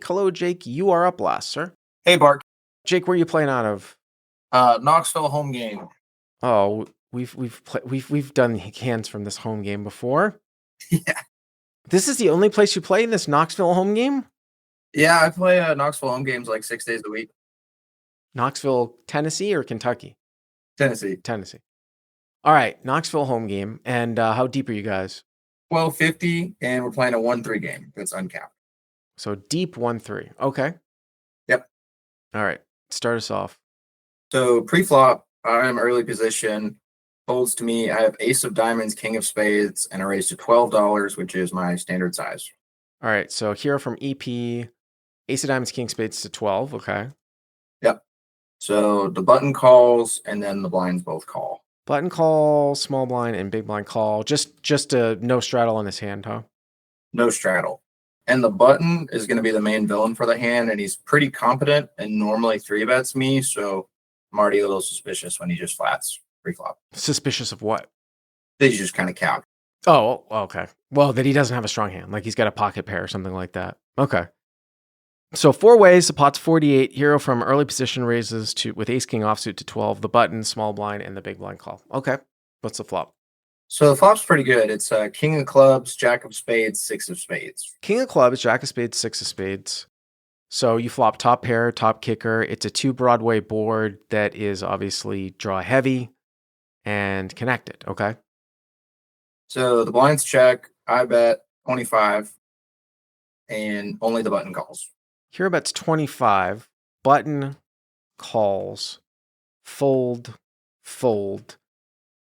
Hello, Jake. You are up last, sir. Hey, Bart. Jake, where are you playing out of? Knoxville home game. Oh, we've done hands from this home game before. Yeah. This is the only place you play in this Knoxville home game? Yeah, I play Knoxville home games like 6 days a week. Knoxville, Tennessee or Kentucky? Tennessee. All right, Knoxville home game. And how deep are you guys? 1250, and we're playing a 1-3 game that's uncapped. So deep 1-3. Okay. Yep. All right, start us off. So pre-flop, I'm early position. Folds to me. I have ace of diamonds, king of spades, and I raise to $12, which is my standard size. All right, so hero from EP, ace of diamonds, king of spades to 12. Okay. Yep. So the button calls, and then the blinds both call. Button call, small blind, and big blind call. Just a no straddle in his hand, huh? No straddle. And the button is going to be the main villain for the hand, and he's pretty competent and normally 3-bets me, so I'm already a little suspicious when he just flats pre-flop. Suspicious of what? They just kind of count. Oh, okay. Well, that he doesn't have a strong hand. Like he's got a pocket pair or something like that. Okay. So 4 ways, the pot's 48. Hero from early position raises to with ace king offsuit to 12. The button, small blind, and the big blind call. Okay. What's the flop? So the flop's pretty good. It's king of clubs, jack of spades, 6 of spades. King of clubs, jack of spades, 6 of spades. So you flop top pair, top kicker. It's a 2 Broadway board that is obviously draw heavy and connected. Okay. So the blinds check. I bet 25, and only the button calls. Hero bets 25. Button calls. Fold.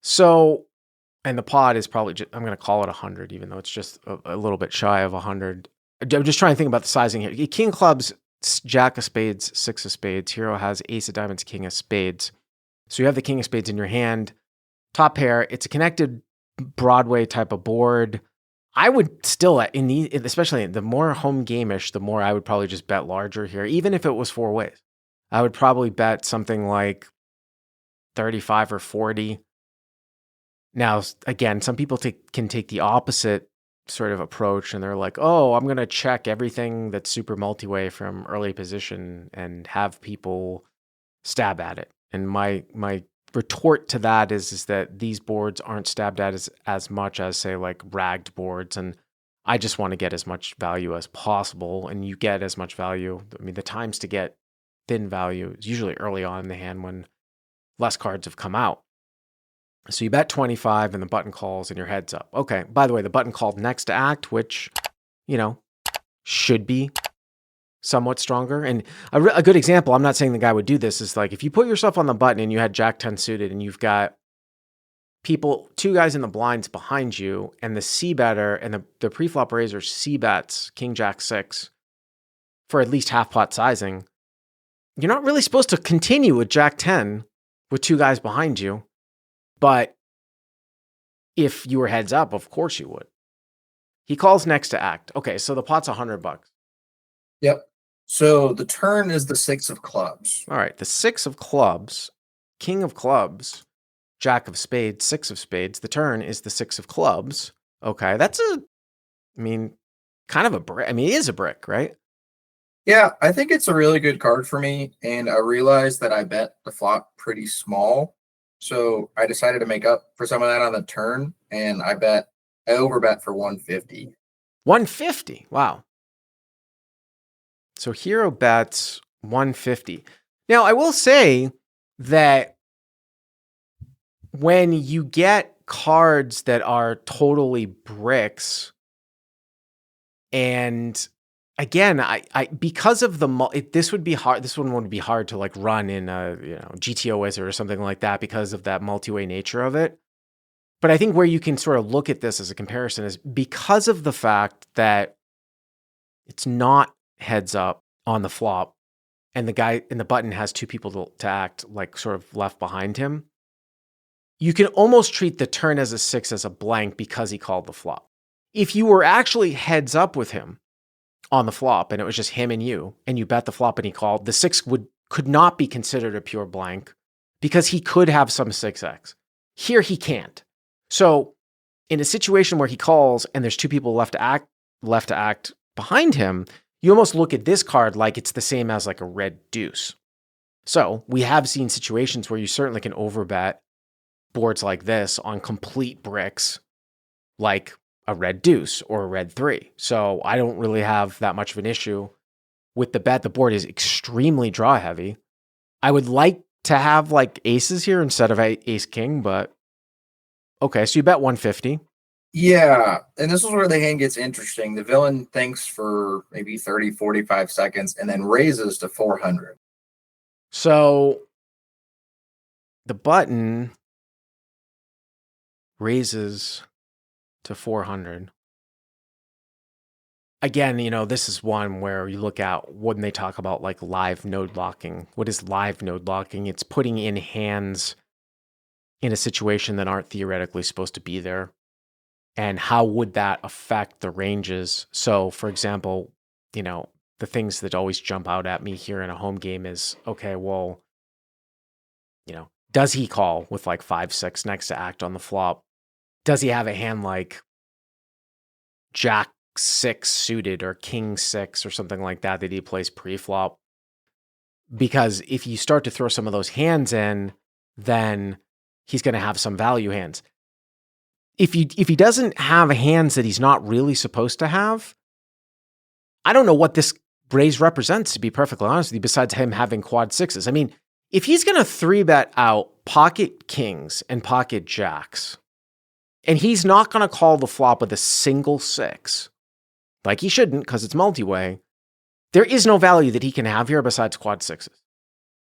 So, and the pot is probably just, I'm going to call it 100, even though it's just a little bit shy of 100. I'm just trying to think about the sizing here. King of clubs, jack of spades, 6 of spades. Hero has ace of diamonds, king of spades. So you have the king of spades in your hand. Top pair. It's a connected Broadway type of board. I would still, especially the more home game-ish, the more I would probably just bet larger here, even if it was 4 ways. I would probably bet something like 35 or 40. Now, again, some people can take the opposite sort of approach, and they're like, oh, I'm going to check everything that's super multi-way from early position and have people stab at it. And my retort to that is that these boards aren't stabbed at as much as, say, like ragged boards, and I just want to get as much value as possible, and you get as much value. I mean, the times to get thin value is usually early on in the hand when less cards have come out. So you bet 25 and the button calls and your head's up. Okay, by the way, the button called next to act, which, should be somewhat stronger. And a good example, I'm not saying the guy would do this, is like if you put yourself on the button and you had jack 10 suited and you've got 2 guys in the blinds behind you, and the c-better and the pre-flop raiser c-bets king jack 6 for at least half pot sizing, you're not really supposed to continue with jack 10 with 2 guys behind you. But if you were heads up, of course you would. He calls next to act. Okay, so the pot's $100. Yep. So the turn is the 6 of clubs. All right, the 6 of clubs, king of clubs, jack of spades, 6 of spades. The turn is the 6 of clubs. Okay, that's kind of a brick. I mean, it is a brick, right? Yeah, I think it's a really good card for me, and I realized that I bet the flop pretty small. So I decided to make up for some of that on the turn, and I overbet for 150. 150? Wow. So hero bets 150. Now, I will say that when you get cards that are totally bricks, and again, I because of this would be hard. This one would be hard to like run in a GTO Wizard or something like that because of that multi-way nature of it. But I think where you can sort of look at this as a comparison is because of the fact that it's not heads up on the flop, and the guy in the button has 2 people to act like sort of left behind him. You can almost treat the turn as a 6 as a blank because he called the flop. If you were actually heads up with him on the flop and it was just him and you bet the flop and he called, the 6 could not be considered a pure blank because he could have some 6x. Here he can't. So in a situation where he calls and there's 2 people left to act behind him, you almost look at this card like it's the same as like a red deuce. So we have seen situations where you certainly can overbet boards like this on complete bricks, like a red deuce or a red 3. So I don't really have that much of an issue with the bet. The board is extremely draw heavy. I would like to have like aces here instead of ace king, but okay. So you bet 150. Yeah, and this is where the hand gets interesting. The villain thinks for maybe 30, 45 seconds and then raises to 400. So the button raises to 400. Again, this is one where you look at when they talk about like live node locking. What is live node locking? It's putting in hands in a situation that aren't theoretically supposed to be there. And how would that affect the ranges? So, for example, the things that always jump out at me here in a home game is, okay, well, does he call with like 5-6 next to act on the flop? Does he have a hand like Jack 6 suited or King 6 or something like that he plays pre-flop? Because if you start to throw some of those hands in, then he's going to have some value hands. If he doesn't have hands that he's not really supposed to have, I don't know what this raise represents, to be perfectly honest with you, besides him having quad 6s. I mean, if he's going to 3-bet out pocket kings and pocket jacks, and he's not going to call the flop with a single 6, like he shouldn't because it's multi-way, there is no value that he can have here besides quad 6s.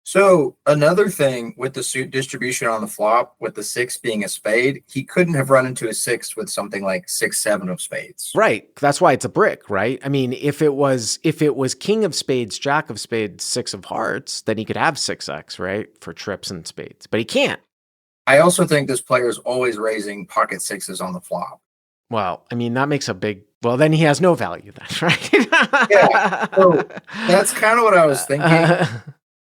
So another thing with the suit distribution on the flop, with the 6 being a spade, he couldn't have run into a 6 with something like 6-7 of spades. Right. That's why it's a brick, right? I mean, if it was king of spades, jack of spades, 6 of hearts, then he could have 6x, right? For trips and spades. But he can't. I also think this player is always raising pocket 6s on the flop. Well, I mean, that makes a big... Well, then he has no value then, right? Yeah. So that's kind of what I was thinking.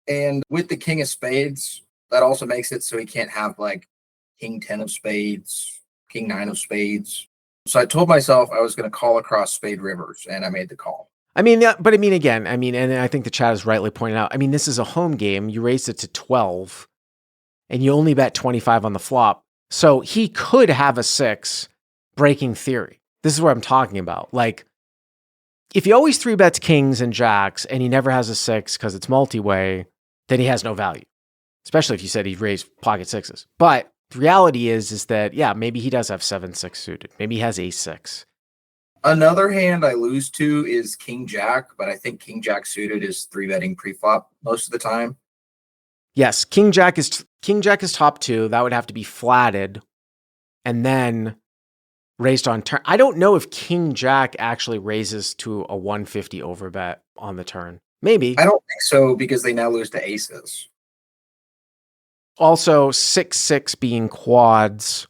And with the king of spades, that also makes it so he can't have like king 10 of spades, king 9 of spades. So I told myself I was going to call across spade rivers, and I made the call. I mean, but I mean, again, and I think the chat has rightly pointed out, I mean, this is a home game. You raised it to 12, and you only bet 25 on the flop. So he could have a 6 breaking theory. This is what I'm talking about. Like, if he always 3-bets kings and jacks, and he never has a 6 because it's multi-way, then he has no value, especially if you said he raised pocket 6s. But the reality is that, yeah, maybe he does have 7-6 suited. Maybe he has ace-6. Another hand I lose to is king jack, but I think king jack suited is 3-betting pre-flop most of the time. Yes, king jack is top 2. That would have to be flatted and then raised on turn. I don't know if king jack actually raises to a 150 overbet on the turn. Maybe. I don't think so, because they now lose to aces. Also, 6-6 being quads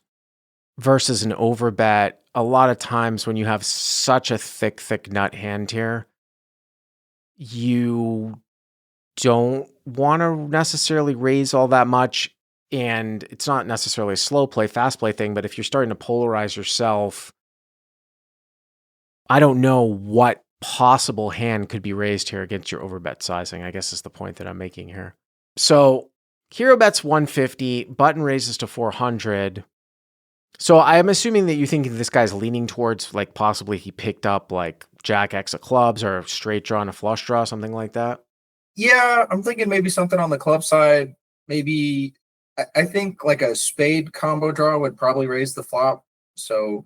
versus an overbet. A lot of times when you have such a thick nut hand here, you don't want to necessarily raise all that much. And it's not necessarily a slow play, fast play thing, but if you're starting to polarize yourself, I don't know what possible hand could be raised here against your overbet sizing, I guess is the point that I'm making here. So hero bets 150, button raises to 400. So I'm assuming that you think this guy's leaning towards like possibly he picked up like jack X of clubs or a straight draw and a flush draw, something like that. Yeah, I'm thinking maybe something on the club side. Maybe I think like a spade combo draw would probably raise the flop. So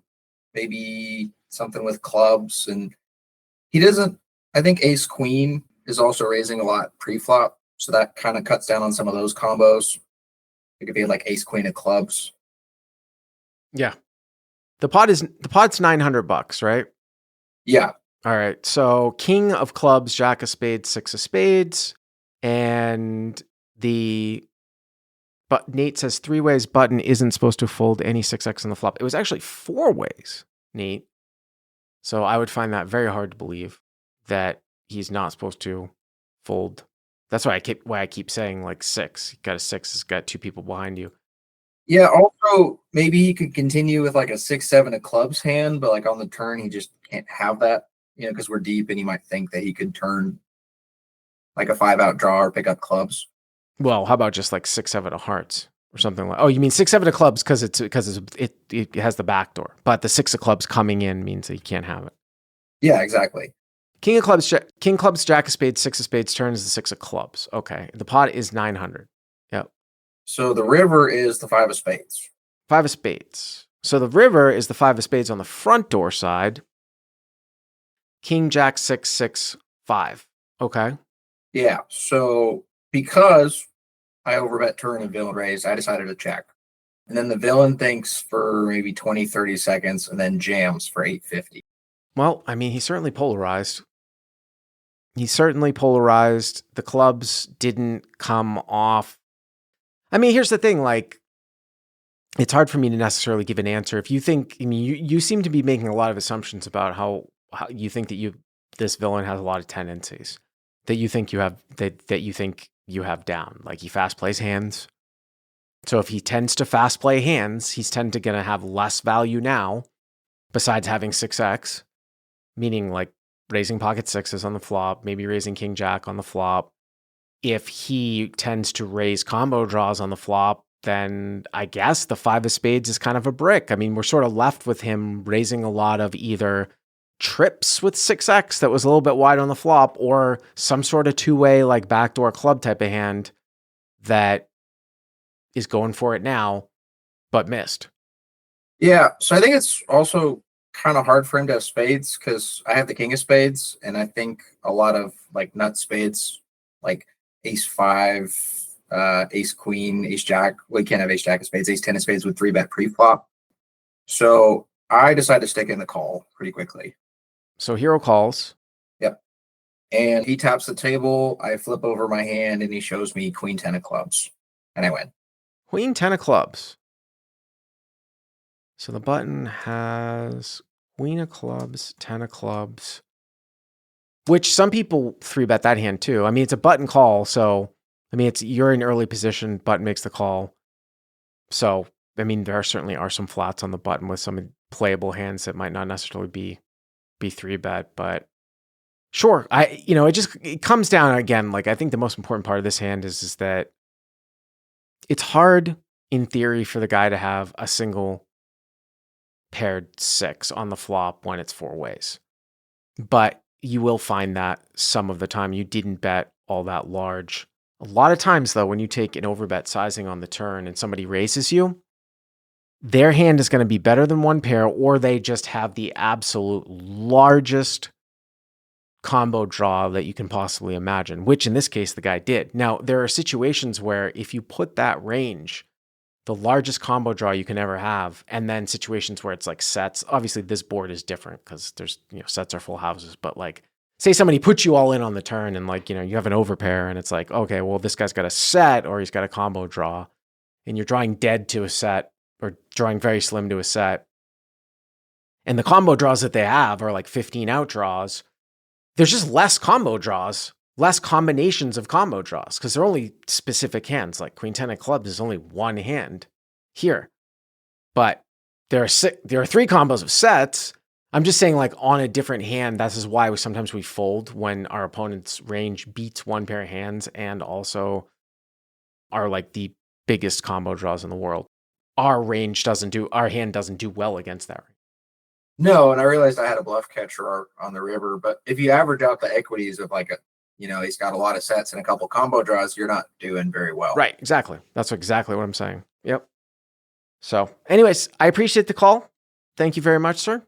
maybe something with clubs. And he doesn't, I think ace queen is also raising a lot pre-flop. So that kind of cuts down on some of those combos. It could be like ace queen of clubs. Yeah. The pot's $900, right? Yeah. All right. So king of clubs, jack of spades, 6 of spades. And but Nate says 3 ways button isn't supposed to fold any 6x on the flop. It was actually 4 ways, Nate. So I would find that very hard to believe that he's not supposed to fold. That's why I keep saying like 6. You got a 6, it's got 2 people behind you. Yeah, also maybe he could continue with like a 6-7 of clubs hand, but like on the turn he just can't have that. because we're deep and he might think that he could turn like a 5-out draw or pick up clubs. Well, how about just like 6-7 of hearts or something like? Oh, you mean 6-7 of clubs because it has the back door, but the 6 of clubs coming in means that you can't have it. Yeah, exactly. King clubs, Jack of spades, 6 of spades turns the 6 of clubs. Okay, the pot is 900. Yep. So the river is the 5 of spades. 5 of spades. So the river is the 5 of spades on the front door side. King, Jack, 6, 6, 5. Okay. Yeah. So because I overbet turn and villain raise, I decided to check. And then the villain thinks for maybe 20, 30 seconds and then jams for 850. Well, I mean, he's certainly polarized. The clubs didn't come off. I mean, here's the thing, like, it's hard for me to necessarily give an answer. If you think, I mean, you seem to be making a lot of assumptions about how you think that this villain has a lot of tendencies that you think you have, that you think you have down. Like, he fast plays hands. So if he tends to fast play hands, he's going to have less value now, besides having 6x, meaning like raising pocket sixes on the flop, maybe raising king jack on the flop. If he tends to raise combo draws on the flop, then I guess the 5 of spades is kind of a brick. I mean, we're sort of left with him raising a lot of either trips with 6x that was a little bit wide on the flop, or some sort of two-way like backdoor club type of hand that is going for it now, but missed. Yeah, so I think it's also kind of hard for him to have spades because I have the king of spades, and I think a lot of like nut spades, like ace 5, ace queen, ace jack. Well, you can't have ace jack of spades. Ace 10 of spades would 3-bet pre-flop. So I decided to stick in the call pretty quickly. So hero calls. Yep. And he taps the table. I flip over my hand, and he shows me queen 10 of clubs, and I win. Queen 10 of clubs. So the button has queen of clubs, 10 of clubs, which some people 3-bet that hand too. I mean, it's a button call, so I mean, you're in early position, button makes the call. So, I mean, there certainly are some flats on the button with some playable hands that might not necessarily be 3-bet, but sure. It comes down again, like I think the most important part of this hand is that it's hard in theory for the guy to have a single paired 6 on the flop when it's 4 ways. But you will find that some of the time you didn't bet all that large. A lot of times, though, when you take an overbet sizing on the turn and somebody raises you, their hand is going to be better than one pair, or they just have the absolute largest combo draw that you can possibly imagine, which in this case the guy did. Now, there are situations where if you put that range, the largest combo draw you can ever have, and then situations where it's like sets. Obviously, this board is different because there's, sets are full houses, but like, say somebody puts you all in on the turn and like, you have an overpair and it's like, okay, well, this guy's got a set or he's got a combo draw, and you're drawing dead to a set or drawing very slim to a set. And the combo draws that they have are like 15 out draws. There's just less combo draws, less combinations of combo draws, because they're only specific hands. Like queen 10 of clubs is only one hand here, but there are 3 combos of sets. I'm just saying, like, on a different hand, this is why sometimes we fold when our opponent's range beats one pair of hands and also are like the biggest combo draws in the world. Our hand doesn't do well against that. No, and I realized I had a bluff catcher on the river, but if you average out the equities of like he's got a lot of sets and a couple combo draws, you're not doing very well. Right, exactly. That's exactly what I'm saying. Yep. So anyways, I appreciate the call. Thank you very much, sir.